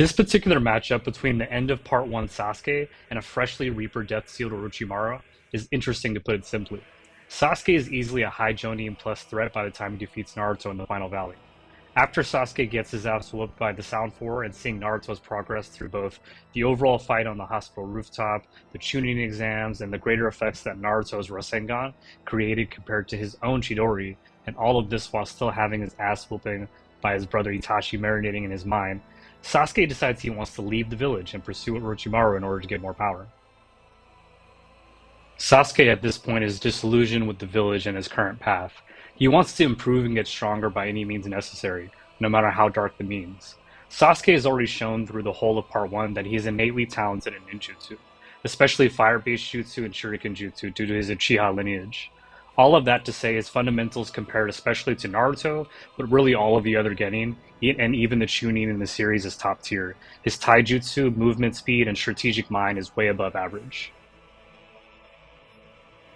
This particular matchup between the end of Part 1 Sasuke and a freshly Reaper Death Sealed Orochimaru is interesting to put it simply. Sasuke is easily a high Jonin plus threat by the time he defeats Naruto in the final valley. After Sasuke gets his ass whooped by the Sound Four and seeing Naruto's progress through both the overall fight on the hospital rooftop, the Chunin exams, and the greater effects that Naruto's Rasengan created compared to his own Chidori, and all of this while still having his ass whooping by his brother Itachi marinating in his mind, Sasuke decides he wants to leave the village and pursue Orochimaru in order to get more power. Sasuke at this point is disillusioned with the village and his current path. He wants to improve and get stronger by any means necessary, no matter how dark the means. Sasuke has already shown through the whole of Part 1 that he is innately talented in ninjutsu, especially fire-based jutsu and shuriken jutsu due to his Uchiha lineage. All of that to say his fundamentals compared especially to Naruto, but really all of the other Genin, and even the Chunin in the series is top tier. His taijutsu, movement speed, and strategic mind is way above average.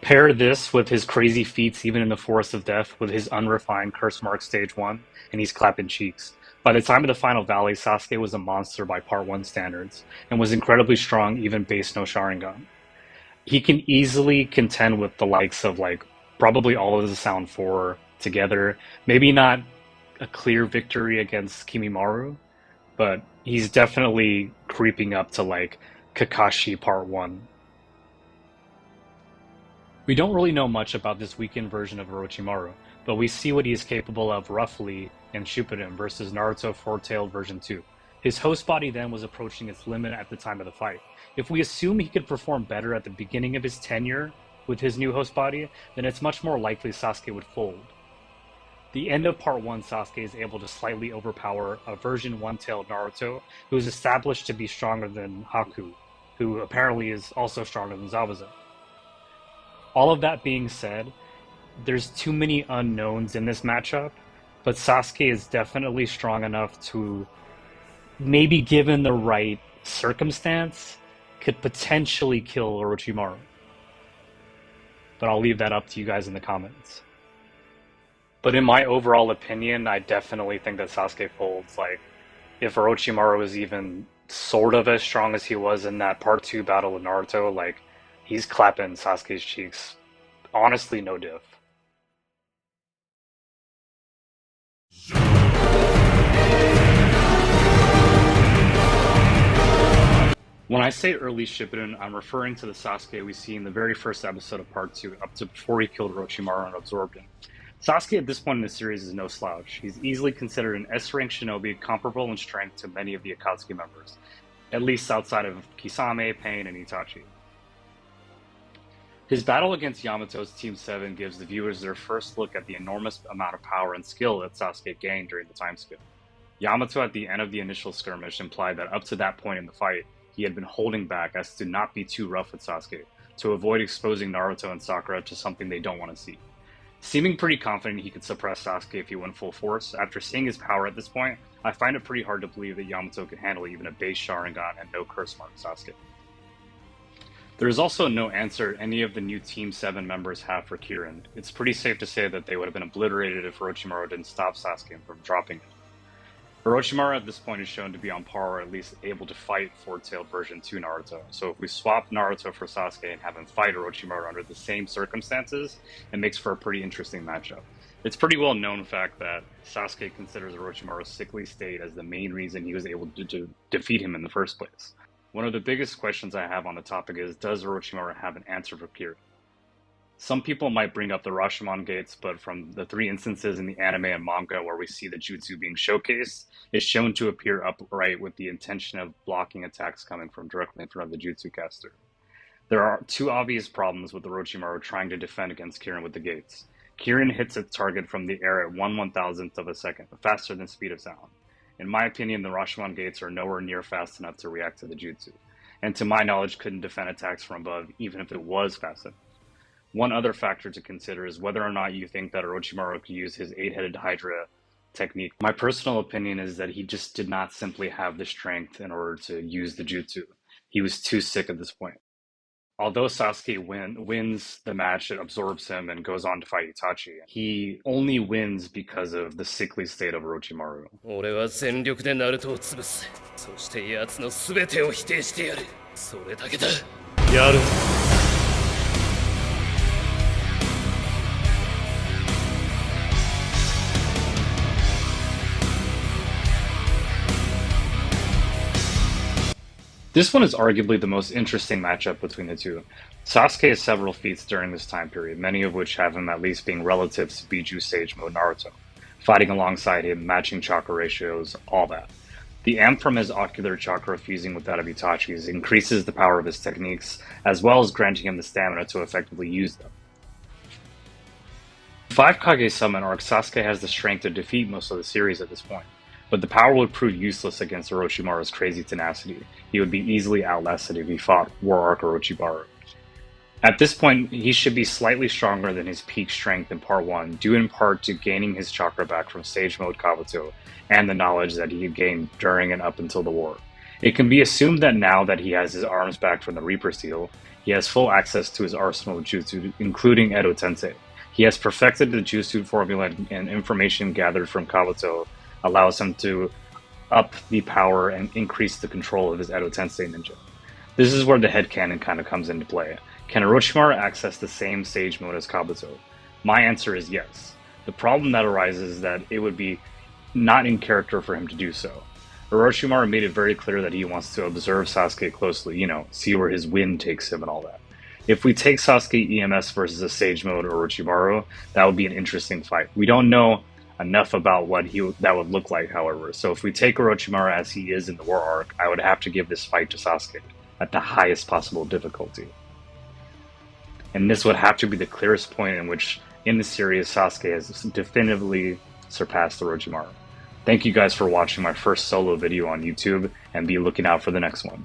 Pair this with his crazy feats even in the Forest of Death with his unrefined curse mark stage 1, and he's clapping cheeks. By the time of the final valley, Sasuke was a monster by Part 1 standards, and was incredibly strong even base no Sharingan. He can easily contend with the likes of probably all of the Sound 4 together. Maybe not a clear victory against Kimimaru, but he's definitely creeping up to Kakashi Part 1. We don't really know much about this weakened version of Orochimaru, but we see what he is capable of roughly in Shippuden versus Naruto Four-Tailed version 2. His host body then was approaching its limit at the time of the fight. If we assume he could perform better at the beginning of his tenure with his new host body, then it's much more likely Sasuke would fold. The end of Part 1 Sasuke is able to slightly overpower a version one-tailed Naruto who is established to be stronger than Haku, who apparently is also stronger than Zabuza. All of that being said, there's too many unknowns in this matchup, but Sasuke is definitely strong enough to, maybe given the right circumstance, could potentially kill Orochimaru. But I'll leave that up to you guys in the comments. But in my overall opinion, I definitely think that Sasuke folds. If Orochimaru was even sort of as strong as he was in that Part 2 battle with Naruto, he's clapping Sasuke's cheeks. Honestly, no diff. When I say early Shippuden, I'm referring to the Sasuke we see in the very first episode of Part 2, up to before he killed Orochimaru and absorbed him. Sasuke at this point in the series is no slouch. He's easily considered an S-rank shinobi comparable in strength to many of the Akatsuki members, at least outside of Kisame, Pain, and Itachi. His battle against Yamato's Team 7 gives the viewers their first look at the enormous amount of power and skill that Sasuke gained during the time skip. Yamato at the end of the initial skirmish implied that up to that point in the fight, he had been holding back as to not be too rough with Sasuke, to avoid exposing Naruto and Sakura to something they don't want to see. Seeming pretty confident he could suppress Sasuke if he went full force, after seeing his power at this point, I find it pretty hard to believe that Yamato could handle even a base Sharingan and no curse mark Sasuke. There is also no answer any of the new Team 7 members have for Kirin. It's pretty safe to say that they would have been obliterated if Orochimaru didn't stop Sasuke from dropping it. Orochimaru at this point is shown to be on par or at least able to fight Four-Tailed version 2 Naruto, so if we swap Naruto for Sasuke and have him fight Orochimaru under the same circumstances, it makes for a pretty interesting matchup. It's pretty well known fact that Sasuke considers Orochimaru's sickly state as the main reason he was able to defeat him in the first place. One of the biggest questions I have on the topic is, does Orochimaru have an answer for Kirin? Some people might bring up the Rashomon gates, but from the 3 instances in the anime and manga where we see the jutsu being showcased, it's shown to appear upright with the intention of blocking attacks coming from directly in front of the jutsu caster. There are 2 obvious problems with Orochimaru trying to defend against Kirin with the gates. Kirin hits its target from the air at 1/1000th of a second, faster than speed of sound. In my opinion, the Rashomon gates are nowhere near fast enough to react to the jutsu, and to my knowledge couldn't defend attacks from above even if it was fast enough. One other factor to consider is whether or not you think that Orochimaru could use his 8-headed Hydra technique. My personal opinion is that he just did not simply have the strength in order to use the jutsu. He was too sick at this point. Although Sasuke wins the match, it absorbs him and goes on to fight Itachi. He only wins because of the sickly state of Orochimaru. 俺は全力でナルトを潰す。そして奴の全てを否定してやる。それだけだ。やる。This one is arguably the most interesting matchup between the two. Sasuke has several feats during this time period, many of which have him at least being relatives to Biju Sage Mode Naruto, fighting alongside him, matching chakra ratios, all that. The amp from his ocular chakra fusing with that of Itachi's increases the power of his techniques, as well as granting him the stamina to effectively use them. In 5 Kage Summit arc, Sasuke has the strength to defeat most of the series at this point, but the power would prove useless against Orochimaru's crazy tenacity. He would be easily outlasted if he fought War Arc Orochimaru. At this point, he should be slightly stronger than his peak strength in Part 1, due in part to gaining his chakra back from Sage Mode Kabuto and the knowledge that he had gained during and up until the war. It can be assumed that now that he has his arms back from the Reaper Seal, he has full access to his arsenal of jutsu, including Edo Tensei. He has perfected the jutsu formula, and information gathered from Kabuto allows him to up the power and increase the control of his Edo Tensei ninja. This is where the headcanon kind of comes into play. Can Orochimaru access the same Sage Mode as Kabuto? My answer is yes. The problem that arises is that it would be not in character for him to do so. Orochimaru made it very clear that he wants to observe Sasuke closely, see where his wind takes him and all that. If we take Sasuke EMS versus a Sage Mode Orochimaru, that would be an interesting fight. We don't know enough about what that would look like, however. So if we take Orochimaru as he is in the War Arc, I would have to give this fight to Sasuke at the highest possible difficulty. And this would have to be the clearest point in which, in the series, Sasuke has definitively surpassed Orochimaru. Thank you guys for watching my first solo video on YouTube, and be looking out for the next one.